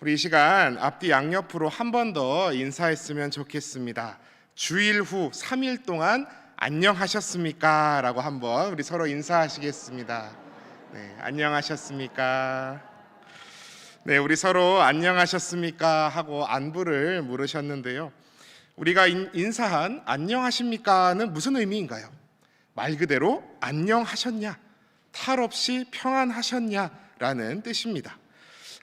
우리 이 시간 앞뒤 양옆으로 한 번 더 인사했으면 좋겠습니다. 주일 후 3일 동안 안녕하셨습니까? 라고 한번 우리 서로 인사하시겠습니다. 네, 안녕하셨습니까? 네, 우리 서로 안녕하셨습니까? 하고 안부를 물으셨는데요. 우리가 인사한 안녕하십니까는 무슨 의미인가요? 말 그대로 안녕하셨냐? 탈 없이 평안하셨냐라는 뜻입니다.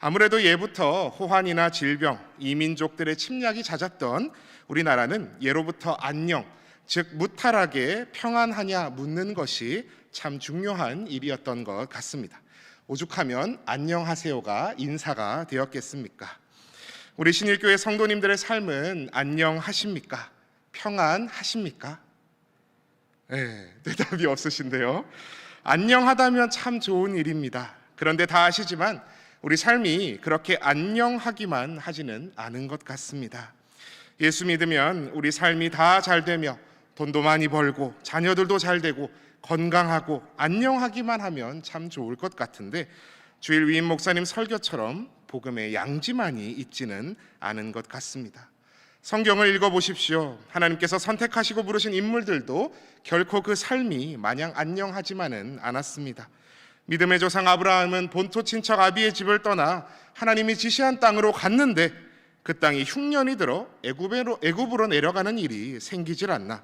아무래도 예부터 호환이나 질병, 이민족들의 침략이 잦았던 우리나라는 예로부터 안녕, 즉 무탈하게 평안하냐 묻는 것이 참 중요한 일이었던 것 같습니다. 오죽하면 안녕하세요가 인사가 되었겠습니까? 우리 신일교회 성도님들의 삶은 안녕하십니까? 평안하십니까? 네, 대답이 없으신데요. 안녕하다면 참 좋은 일입니다. 그런데 다 아시지만 우리 삶이 그렇게 안녕하기만 하지는 않은 것 같습니다. 예수 믿으면 우리 삶이 다 잘 되며 돈도 많이 벌고 자녀들도 잘 되고 건강하고 안녕하기만 하면 참 좋을 것 같은데 주일 위임 목사님 설교처럼 복음의 양지만이 있지는 않은 것 같습니다. 성경을 읽어보십시오. 하나님께서 선택하시고 부르신 인물들도 결코 그 삶이 마냥 안녕하지만은 않았습니다. 믿음의 조상 아브라함은 본토 친척 아비의 집을 떠나 하나님이 지시한 땅으로 갔는데 그 땅이 흉년이 들어 애굽으로 내려가는 일이 생기질 않나.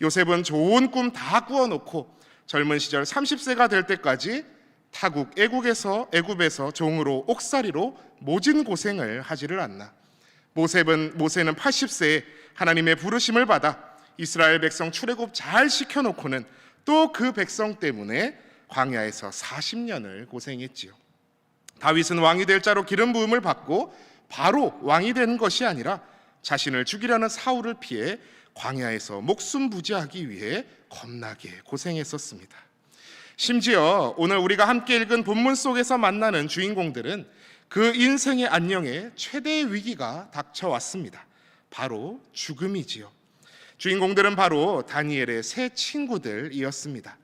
요셉은 좋은 꿈 다 꾸어놓고 젊은 시절 30세가 될 때까지 타국 애굽에서 종으로 옥살이로 모진 고생을 하지를 않나. 모세는 80세에 하나님의 부르심을 받아 이스라엘 백성 출애굽 잘 시켜놓고는 또 그 백성 때문에 광야에서 40년을 고생했지요. 다윗은 왕이 될 자로 기름 부음을 받고 바로 왕이 된 것이 아니라 자신을 죽이려는 사울을 피해 광야에서 목숨 부지하기 위해 겁나게 고생했었습니다. 심지어 오늘 우리가 함께 읽은 본문 속에서 만나는 주인공들은 그 인생의 안녕에 최대의 위기가 닥쳐왔습니다. 바로 죽음이지요. 주인공들은 바로 다니엘의 세 친구들이었습니다.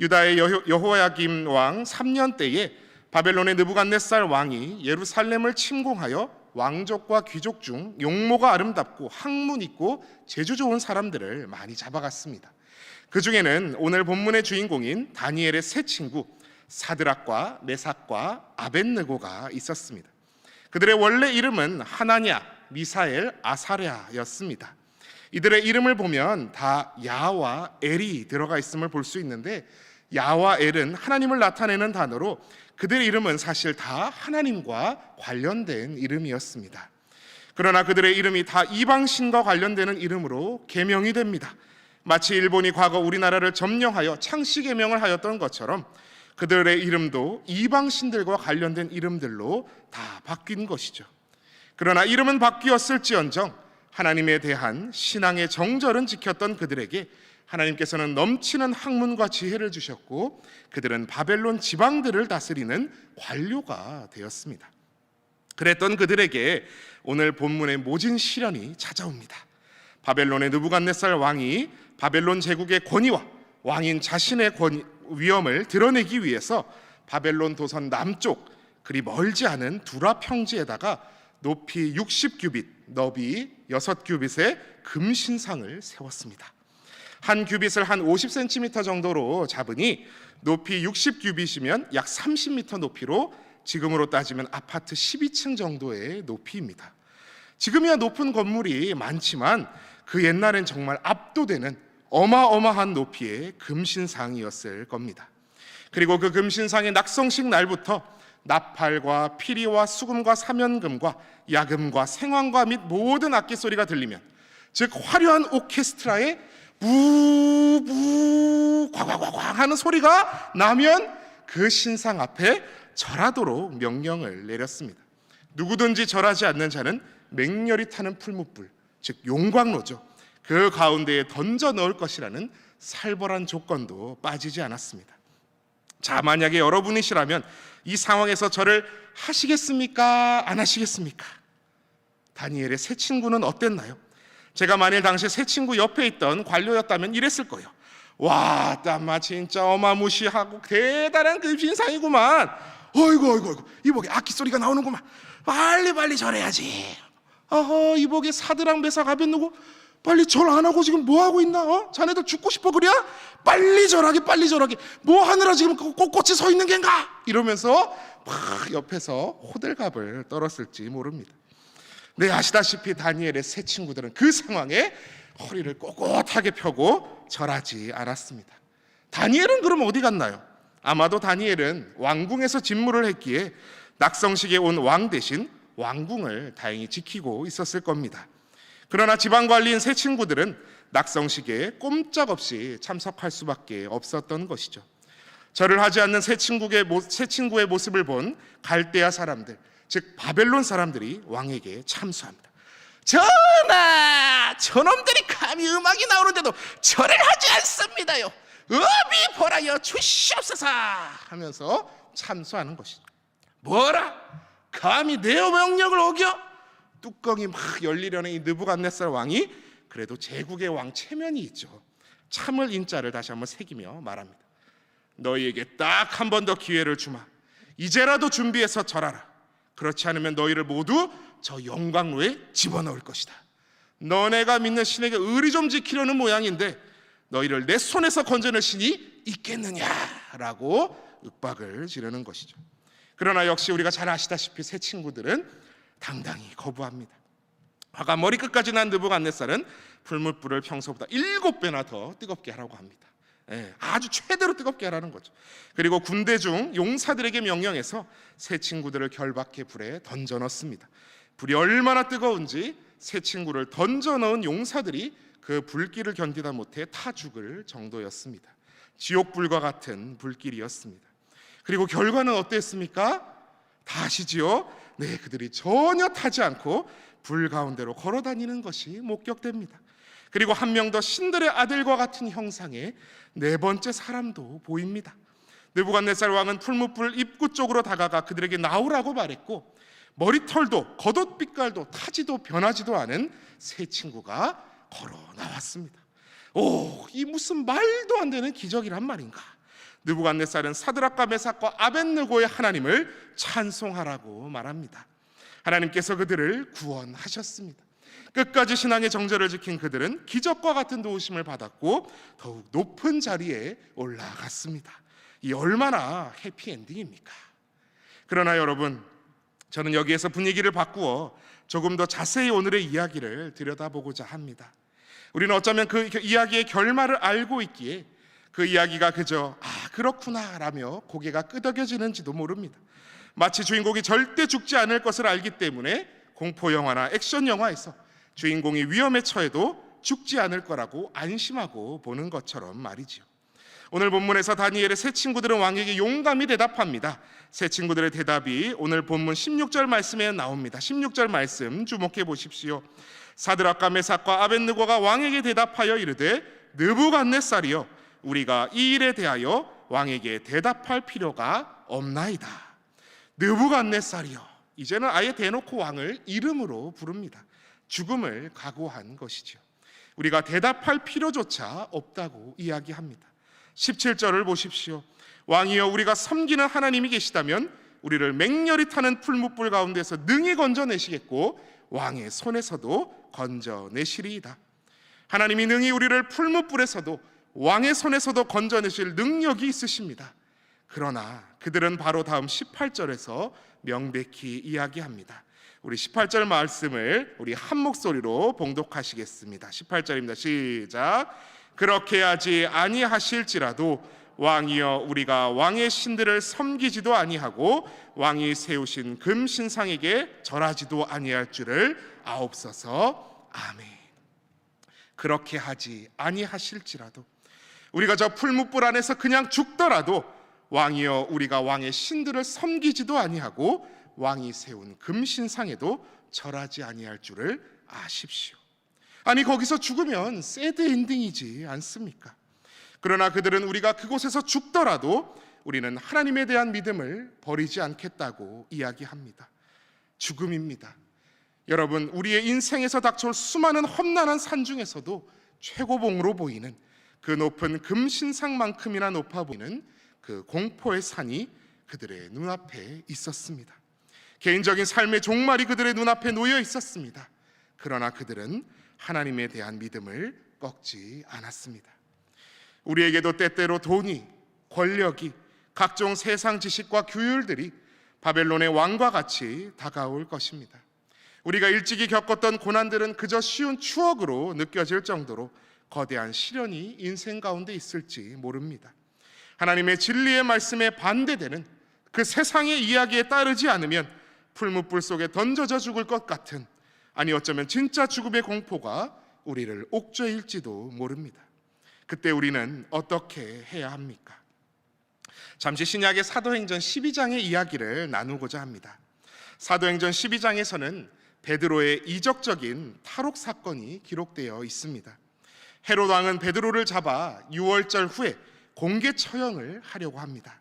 유다의 여호야김 왕 3년 때에 바벨론의 느부갓네살 왕이 예루살렘을 침공하여 왕족과 귀족 중 용모가 아름답고 학문 있고 재주 좋은 사람들을 많이 잡아갔습니다. 그 중에는 오늘 본문의 주인공인 다니엘의 세 친구 사드락과 메삭과 아벳느고가 있었습니다. 그들의 원래 이름은 하나냐, 미사엘, 아사랴였습니다. 이들의 이름을 보면 다 야와 엘이 들어가 있음을 볼 수 있는데 야와 엘은 하나님을 나타내는 단어로 그들의 이름은 사실 다 하나님과 관련된 이름이었습니다. 그러나 그들의 이름이 다 이방신과 관련되는 이름으로 계명이 됩니다. 마치 일본이 과거 우리나라를 점령하여 창씨계명을 하였던 것처럼 그들의 이름도 이방신들과 관련된 이름들로 다 바뀐 것이죠. 그러나 이름은 바뀌었을지언정 하나님에 대한 신앙의 정절은 지켰던 그들에게 하나님께서는 넘치는 학문과 지혜를 주셨고 그들은 바벨론 지방들을 다스리는 관료가 되었습니다. 그랬던 그들에게 오늘 본문의 모진 시련이 찾아옵니다. 바벨론의 느부갓네살 왕이 바벨론 제국의 권위와 왕인 자신의 위엄을 드러내기 위해서 바벨론 도선 남쪽 그리 멀지 않은 두라 평지에다가 높이 60규빗, 너비 6규빗의 금신상을 세웠습니다. 한 규빗을 한 50cm 정도로 잡으니 높이 60규빗이면 약 30m 높이로 지금으로 따지면 아파트 12층 정도의 높이입니다. 지금이야 높은 건물이 많지만 그 옛날엔 정말 압도되는 어마어마한 높이의 금신상이었을 겁니다. 그리고 그 금신상의 낙성식 날부터 나팔과 피리와 수금과 사면금과 야금과 생황과 및 모든 악기 소리가 들리면 즉 화려한 오케스트라의 부부 과과과과 하는 소리가 나면 그 신상 앞에 절하도록 명령을 내렸습니다. 누구든지 절하지 않는 자는 맹렬히 타는 풀무불 즉 용광로죠. 그 가운데에 던져 넣을 것이라는 살벌한 조건도 빠지지 않았습니다. 자, 만약에 여러분이시라면 이 상황에서 절을 하시겠습니까? 안 하시겠습니까? 다니엘의 세 친구는 어땠나요? 제가 만일 당시 세 친구 옆에 있던 관료였다면 이랬을 거예요. 와, 땀마 진짜 어마무시하고 대단한 금신상이구만. 어이구, 이보게 악기 소리가 나오는구만. 빨리 절해야지. 이복의 사드랑 메삭 아벳느고 빨리 절 안 하고 지금 뭐 하고 있나? 자네들 죽고 싶어 그래? 빨리 절하게. 뭐 하느라 지금 꼿꼿이 서 있는 겐가? 이러면서 막 옆에서 호들갑을 떨었을지 모릅니다. 네, 아시다시피 다니엘의 세 친구들은 그 상황에 허리를 꼿꼿하게 펴고 절하지 않았습니다. 다니엘은 그럼 어디 갔나요? 아마도 다니엘은 왕궁에서 집무를 했기에 낙성식에 온 왕 대신 왕궁을 다행히 지키고 있었을 겁니다. 그러나 지방관리인 세 친구들은 낙성식에 꼼짝없이 참석할 수밖에 없었던 것이죠. 절을 하지 않는 세 친구의 모습을 본 갈대아 사람들, 즉 바벨론 사람들이 왕에게 참수합니다. 전하, 저놈들이 감히 음악이 나오는데도 절을 하지 않습니다요. 업이 벌하여 주시옵소서 하면서 참수하는 것이죠. 뭐라? 감히 내 명령을 어겨? 뚜껑이 막 열리려는 이 느부갓네살 왕이 그래도 제국의 왕 체면이 있죠. 참을 인자를 다시 한번 새기며 말합니다. 너희에게 딱 한 번 더 기회를 주마. 이제라도 준비해서 절하라. 그렇지 않으면 너희를 모두 저 영광로에 집어넣을 것이다. 너네가 믿는 신에게 의리 좀 지키려는 모양인데 너희를 내 손에서 건져낼 신이 있겠느냐라고 윽박을 지르는 것이죠. 그러나 역시 우리가 잘 아시다시피 세 친구들은 당당히 거부합니다. 화가 머리끝까지 난 느부갓네살은 풀무불을 평소보다 7배나 더 뜨겁게 하라고 합니다. 아주 최대로 뜨겁게 하라는 거죠. 그리고 군대 중 용사들에게 명령해서 세 친구들을 결박해 불에 던져 넣습니다. 불이 얼마나 뜨거운지 세 친구를 던져 넣은 용사들이 그 불길을 견디다 못해 타 죽을 정도였습니다. 지옥불과 같은 불길이었습니다. 그리고 결과는 어땠습니까? 다 아시지요? 네, 그들이 전혀 타지 않고 불 가운데로 걸어다니는 것이 목격됩니다. 그리고 한 명 더 신들의 아들과 같은 형상의 네 번째 사람도 보입니다. 느부갓네살 왕은 풀무불 입구 쪽으로 다가가 그들에게 나오라고 말했고 머리털도 겉옷 빛깔도 타지도 변하지도 않은 세 친구가 걸어 나왔습니다. 이 무슨 말도 안 되는 기적이란 말인가? 느부갓네살은 사드락과 메삭과 아벳느고의 하나님을 찬송하라고 말합니다. 하나님께서 그들을 구원하셨습니다. 끝까지 신앙의 정절을 지킨 그들은 기적과 같은 도우심을 받았고 더욱 높은 자리에 올라갔습니다. 이 얼마나 해피엔딩입니까? 그러나 여러분, 저는 여기에서 분위기를 바꾸어 조금 더 자세히 오늘의 이야기를 들여다보고자 합니다. 우리는 어쩌면 그 이야기의 결말을 알고 있기에 그 이야기가 그저 그렇구나 라며 고개가 끄덕여지는지도 모릅니다. 마치 주인공이 절대 죽지 않을 것을 알기 때문에 공포영화나 액션영화에서 주인공이 위험에 처해도 죽지 않을 거라고 안심하고 보는 것처럼 말이지요. 오늘 본문에서 다니엘의 세 친구들은 왕에게 용감히 대답합니다. 세 친구들의 대답이 오늘 본문 16절 말씀에 나옵니다. 16절 말씀 주목해 보십시오. 사드락과 메삭과 아벳느고가 왕에게 대답하여 이르되 느부갓네살이여, 우리가 이 일에 대하여 왕에게 대답할 필요가 없나이다. 느부갓네살이여, 이제는 아예 대놓고 왕을 이름으로 부릅니다. 죽음을 각오한 것이죠. 우리가 대답할 필요조차 없다고 이야기합니다. 17절을 보십시오. 왕이여, 우리가 섬기는 하나님이 계시다면 우리를 맹렬히 타는 풀무불 가운데서 능히 건져내시겠고 왕의 손에서도 건져내시리이다. 하나님이 능히 우리를 풀무불에서도 왕의 손에서도 건져내실 능력이 있으십니다. 그러나 그들은 바로 다음 18절에서 명백히 이야기합니다. 우리 18절 말씀을 우리 한 목소리로 봉독하시겠습니다. 18절입니다. 시작. 그렇게 하지 아니하실지라도 왕이여, 우리가 왕의 신들을 섬기지도 아니하고 왕이 세우신 금 신상에게 절하지도 아니할 줄을 아옵소서. 아멘. 그렇게 하지 아니하실지라도, 우리가 저 풀무불 안에서 그냥 죽더라도 왕이여, 우리가 왕의 신들을 섬기지도 아니하고 왕이 세운 금신상에도 절하지 아니할 줄을 아십시오. 아니, 거기서 죽으면 새드 엔딩이지 않습니까? 그러나 그들은 우리가 그곳에서 죽더라도 우리는 하나님에 대한 믿음을 버리지 않겠다고 이야기합니다. 죽음입니다. 여러분, 우리의 인생에서 닥쳐올 수많은 험난한 산 중에서도 최고봉으로 보이는 그 높은 금신상만큼이나 높아 보이는 그 공포의 산이 그들의 눈앞에 있었습니다. 개인적인 삶의 종말이 그들의 눈앞에 놓여 있었습니다. 그러나 그들은 하나님에 대한 믿음을 꺾지 않았습니다. 우리에게도 때때로 돈이, 권력이, 각종 세상 지식과 규율들이 바벨론의 왕과 같이 다가올 것입니다. 우리가 일찍이 겪었던 고난들은 그저 쉬운 추억으로 느껴질 정도로 거대한 시련이 인생 가운데 있을지 모릅니다. 하나님의 진리의 말씀에 반대되는 그 세상의 이야기에 따르지 않으면 풀무불 속에 던져져 죽을 것 같은, 아니 어쩌면 진짜 죽음의 공포가 우리를 옥죄일지도 모릅니다. 그때 우리는 어떻게 해야 합니까? 잠시 신약의 사도행전 12장의 이야기를 나누고자 합니다. 사도행전 12장에서는 베드로의 이적적인 탈옥 사건이 기록되어 있습니다. 헤롯 왕은 베드로를 잡아 유월절 후에 공개 처형을 하려고 합니다.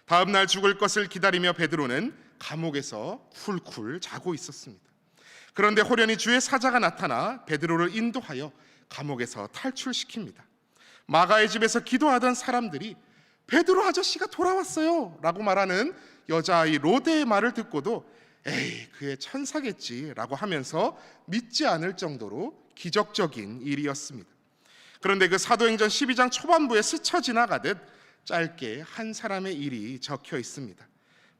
다음 날 죽을 것을 기다리며 베드로는 감옥에서 쿨쿨 자고 있었습니다. 그런데 호련히 주의 사자가 나타나 베드로를 인도하여 감옥에서 탈출시킵니다. 마가의 집에서 기도하던 사람들이 베드로 아저씨가 돌아왔어요 라고 말하는 여자아이 로데의 말을 듣고도 에이, 그의 천사겠지 라고 하면서 믿지 않을 정도로 기적적인 일이었습니다. 그런데 그 사도행전 12장 초반부에 스쳐 지나가듯 짧게 한 사람의 일이 적혀 있습니다.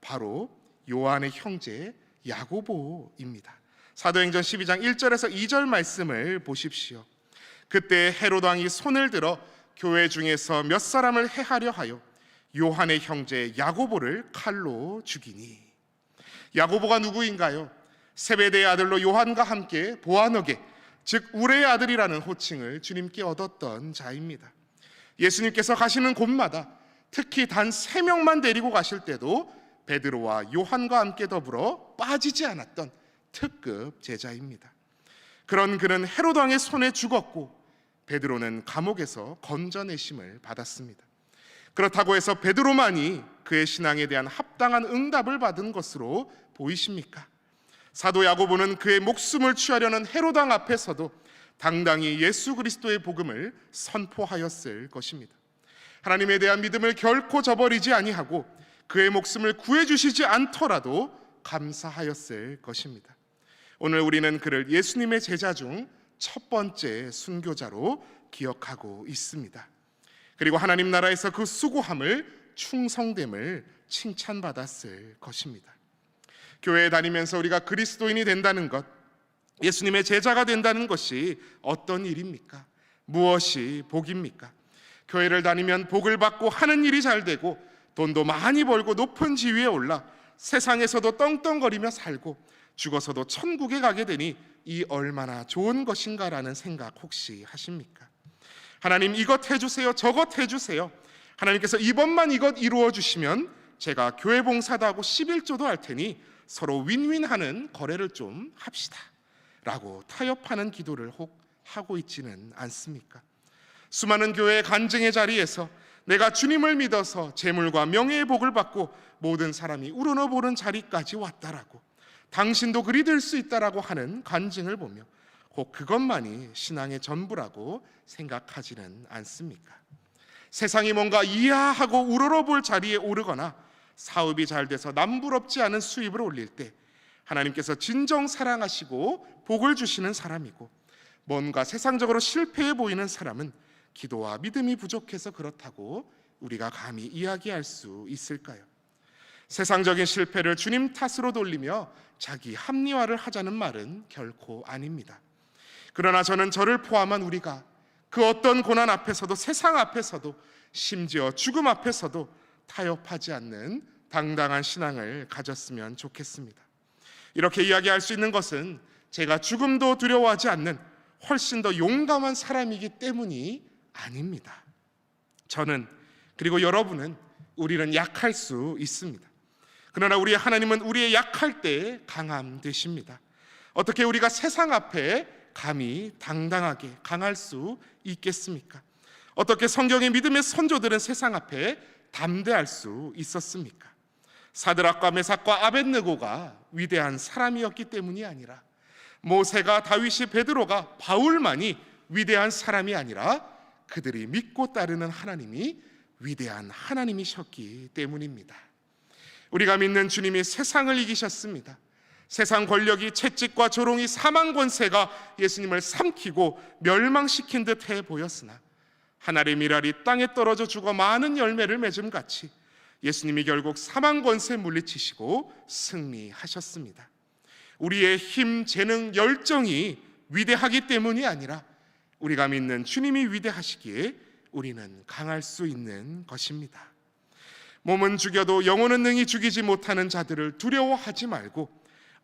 바로 요한의 형제 야고보입니다. 사도행전 12장 1절에서 2절 말씀을 보십시오. 그때 헤롯 왕이 손을 들어 교회 중에서 몇 사람을 해하려 하여 요한의 형제 야고보를 칼로 죽이니. 야고보가 누구인가요? 세베대의 아들로 요한과 함께 보아너게, 즉 우레의 아들이라는 호칭을 주님께 얻었던 자입니다. 예수님께서 가시는 곳마다 특히 단 3명만 데리고 가실 때도 베드로와 요한과 함께 더불어 빠지지 않았던 특급 제자입니다. 그런 그는 헤롯 왕의 손에 죽었고 베드로는 감옥에서 건져내심을 받았습니다. 그렇다고 해서 베드로만이 그의 신앙에 대한 합당한 응답을 받은 것으로 보이십니까? 사도 야고보는 그의 목숨을 취하려는 헤롯 왕 앞에서도 당당히 예수 그리스도의 복음을 선포하였을 것입니다. 하나님에 대한 믿음을 결코 저버리지 아니하고 그의 목숨을 구해주시지 않더라도 감사하였을 것입니다. 오늘 우리는 그를 예수님의 제자 중 첫 번째 순교자로 기억하고 있습니다. 그리고 하나님 나라에서 그 수고함을, 충성됨을 칭찬받았을 것입니다. 교회에 다니면서 우리가 그리스도인이 된다는 것, 예수님의 제자가 된다는 것이 어떤 일입니까? 무엇이 복입니까? 교회를 다니면 복을 받고 하는 일이 잘 되고 돈도 많이 벌고 높은 지위에 올라 세상에서도 떵떵거리며 살고 죽어서도 천국에 가게 되니 이 얼마나 좋은 것인가라는 생각 혹시 하십니까? 하나님 이것 해주세요, 저것 해주세요. 하나님께서 이번만 이것 이루어 주시면 제가 교회 봉사도 하고 11조도 할 테니 서로 윈윈하는 거래를 좀 합시다 라고 타협하는 기도를 혹 하고 있지는 않습니까? 수많은 교회의 간증의 자리에서 내가 주님을 믿어서 재물과 명예의 복을 받고 모든 사람이 우러러보는 자리까지 왔다라고, 당신도 그리 될 수 있다라고 하는 간증을 보며 혹 그것만이 신앙의 전부라고 생각하지는 않습니까? 세상이 뭔가 이하하고 우러러볼 자리에 오르거나 사업이 잘 돼서 남부럽지 않은 수입을 올릴 때 하나님께서 진정 사랑하시고 복을 주시는 사람이고, 뭔가 세상적으로 실패해 보이는 사람은 기도와 믿음이 부족해서 그렇다고 우리가 감히 이야기할 수 있을까요? 세상적인 실패를 주님 탓으로 돌리며 자기 합리화를 하자는 말은 결코 아닙니다. 그러나 저를 포함한 우리가 그 어떤 고난 앞에서도, 세상 앞에서도, 심지어 죽음 앞에서도 타협하지 않는 당당한 신앙을 가졌으면 좋겠습니다. 이렇게 이야기할 수 있는 것은 제가 죽음도 두려워하지 않는 훨씬 더 용감한 사람이기 때문이 아닙니다. 저는, 그리고 여러분은, 우리는 약할 수 있습니다. 그러나 우리 하나님은 우리의 약할 때 강함 되십니다. 어떻게 우리가 세상 앞에 감히 당당하게 강할 수 있겠습니까? 어떻게 성경의 믿음의 선조들은 세상 앞에 담대할 수 있었습니까? 사드락과 메삭과 아벳느고가 위대한 사람이었기 때문이 아니라, 모세가, 다윗이, 베드로가, 바울만이 위대한 사람이 아니라 그들이 믿고 따르는 하나님이 위대한 하나님이셨기 때문입니다. 우리가 믿는 주님이 세상을 이기셨습니다. 세상 권력이 채찍과 조롱이 사망 권세가 예수님을 삼키고 멸망시킨 듯해 보였으나 하늘의 미랄이 땅에 떨어져 죽어 많은 열매를 맺음 같이 예수님이 결국 사망 권세 물리치시고 승리하셨습니다. 우리의 힘, 재능, 열정이 위대하기 때문이 아니라 우리가 믿는 주님이 위대하시기에 우리는 강할 수 있는 것입니다. 몸은 죽여도 영혼은 능히 죽이지 못하는 자들을 두려워하지 말고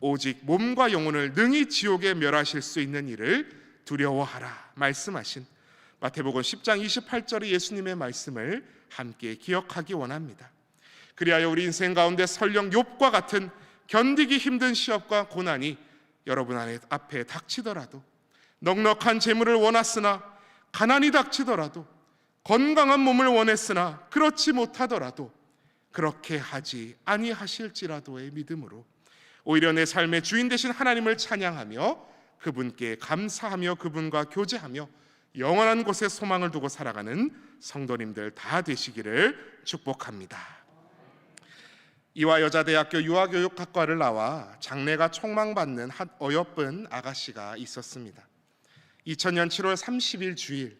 오직 몸과 영혼을 능히 지옥에 멸하실 수 있는 이를 두려워하라 말씀하신 마태복음 10장 28절의 예수님의 말씀을 함께 기억하기 원합니다. 그리하여 우리 인생 가운데 설령 욥과 같은 견디기 힘든 시험과 고난이 여러분 앞에 닥치더라도, 넉넉한 재물을 원했으나 가난이 닥치더라도, 건강한 몸을 원했으나 그렇지 못하더라도 그렇게 하지 아니하실지라도의 믿음으로 오히려 내 삶의 주인 되신 하나님을 찬양하며 그분께 감사하며 그분과 교제하며 영원한 곳에 소망을 두고 살아가는 성도님들 다 되시기를 축복합니다. 이화여자대학교 유아교육학과를 나와 장래가 촉망받는 한 어여쁜 아가씨가 있었습니다. 2000년 7월 30일 주일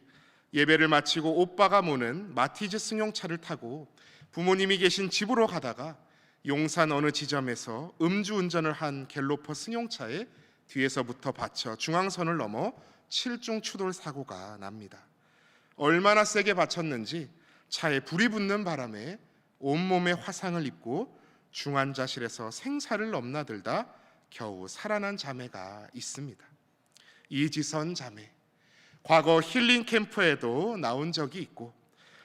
예배를 마치고 오빠가 모는 마티즈 승용차를 타고 부모님이 계신 집으로 가다가 용산 어느 지점에서 음주운전을 한 갤로퍼 승용차에 뒤에서부터 받쳐 중앙선을 넘어 7중 추돌 사고가 납니다. 얼마나 세게 받쳤는지 차에 불이 붙는 바람에 온몸에 화상을 입고 중환자실에서 생사를 넘나들다 겨우 살아난 자매가 있습니다. 이지선 자매, 과거 힐링 캠프에도 나온 적이 있고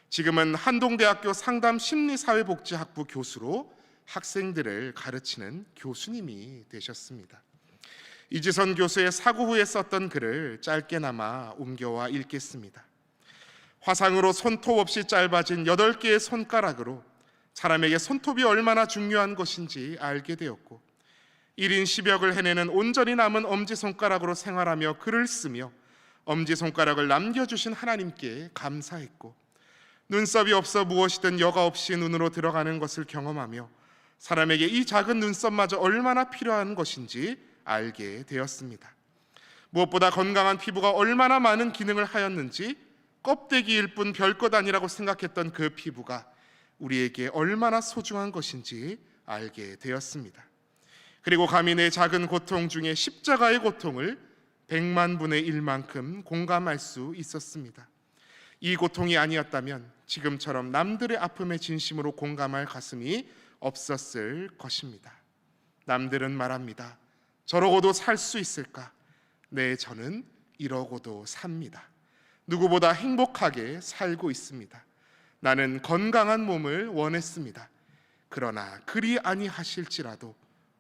지금은 한동대학교 상담심리사회복지학부 교수로 학생들을 가르치는 교수님이 되셨습니다. 이지선 교수의 사고 후에 썼던 글을 짧게나마 옮겨와 읽겠습니다. 화상으로 손톱 없이 짧아진 8개의 손가락으로 사람에게 손톱이 얼마나 중요한 것인지 알게 되었고 1인 10역을 해내는 온전히 남은 엄지손가락으로 생활하며 글을 쓰며 엄지손가락을 남겨주신 하나님께 감사했고 눈썹이 없어 무엇이든 여과 없이 눈으로 들어가는 것을 경험하며 사람에게 이 작은 눈썹마저 얼마나 필요한 것인지 알게 되었습니다. 무엇보다 건강한 피부가 얼마나 많은 기능을 하였는지 껍데기일 뿐 별것 아니라고 생각했던 그 피부가 우리에게 얼마나 소중한 것인지 알게 되었습니다. 그리고 감히 내 작은 고통 중에 십자가의 고통을 100만 분의 1만큼 공감할 수 있었습니다. 이 고통이 아니었다면 지금처럼 남들의 아픔에 진심으로 공감할 가슴이 없었을 것입니다. 남들은 말합니다. 저러고도 살 수 있을까? 네, 저는 이러고도 삽니다. 누구보다 행복하게 살고 있습니다. 나는 건강한 몸을 원했습니다. 그러나 그리 아니하실지라도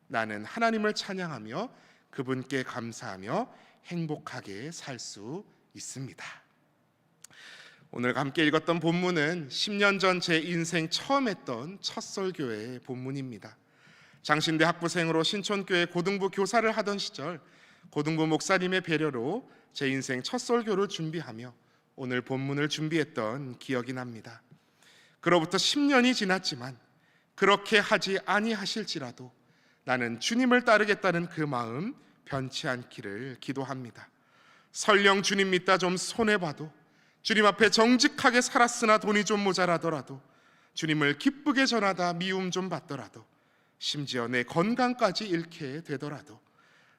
나는 하나님을 찬양하며 그분께 감사하며 행복하게 살 수 있습니다. 오늘 함께 읽었던 본문은 10년 전 제 인생 처음 했던 첫 설교의 본문입니다. 장신대 학부생으로 신촌교회 고등부 교사를 하던 시절 고등부 목사님의 배려로 제 인생 첫 설교를 준비하며 오늘 본문을 준비했던 기억이 납니다. 그로부터 10년이 지났지만 그렇게 하지 아니하실지라도 나는 주님을 따르겠다는 그 마음 변치 않기를 기도합니다. 설령 주님 믿다 좀 손해봐도 주님 앞에 정직하게 살았으나 돈이 좀 모자라더라도 주님을 기쁘게 전하다 미움 좀 받더라도 심지어 내 건강까지 잃게 되더라도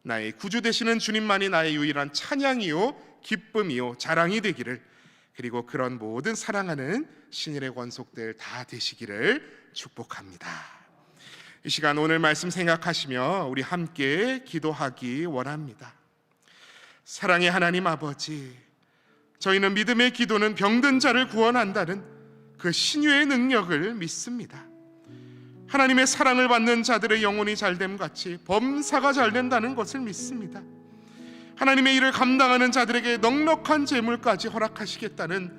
나의 구주 되시는 주님만이 나의 유일한 찬양이요 기쁨이요 자랑이 되기를, 그리고 그런 모든 사랑하는 신일의 권속들 다 되시기를 축복합니다. 이 시간 오늘 말씀 생각하시며 우리 함께 기도하기 원합니다. 사랑의 하나님 아버지, 저희는 믿음의 기도는 병든 자를 구원한다는 그 신유의 능력을 믿습니다. 하나님의 사랑을 받는 자들의 영혼이 잘됨 같이 범사가 잘된다는 것을 믿습니다. 하나님의 일을 감당하는 자들에게 넉넉한 재물까지 허락하시겠다는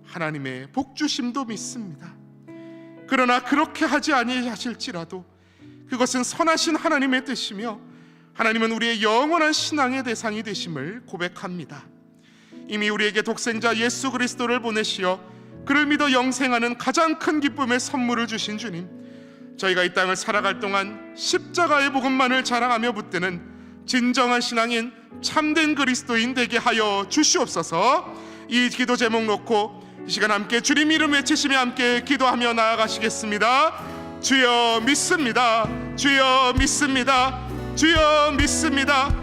하나님의 복주심도 믿습니다. 그러나 그렇게 하지 아니하실지라도 그것은 선하신 하나님의 뜻이며 하나님은 우리의 영원한 신앙의 대상이 되심을 고백합니다. 이미 우리에게 독생자 예수 그리스도를 보내시어 그를 믿어 영생하는 가장 큰 기쁨의 선물을 주신 주님, 저희가 이 땅을 살아갈 동안 십자가의 복음만을 자랑하며 붙드는 진정한 신앙인 참된 그리스도인 되게 하여 주시옵소서. 이 기도 제목 놓고 이 시간 함께 주님 이름 외치시며 함께 기도하며 나아가시겠습니다. 주여 믿습니다. 주여 믿습니다. 주여 믿습니다.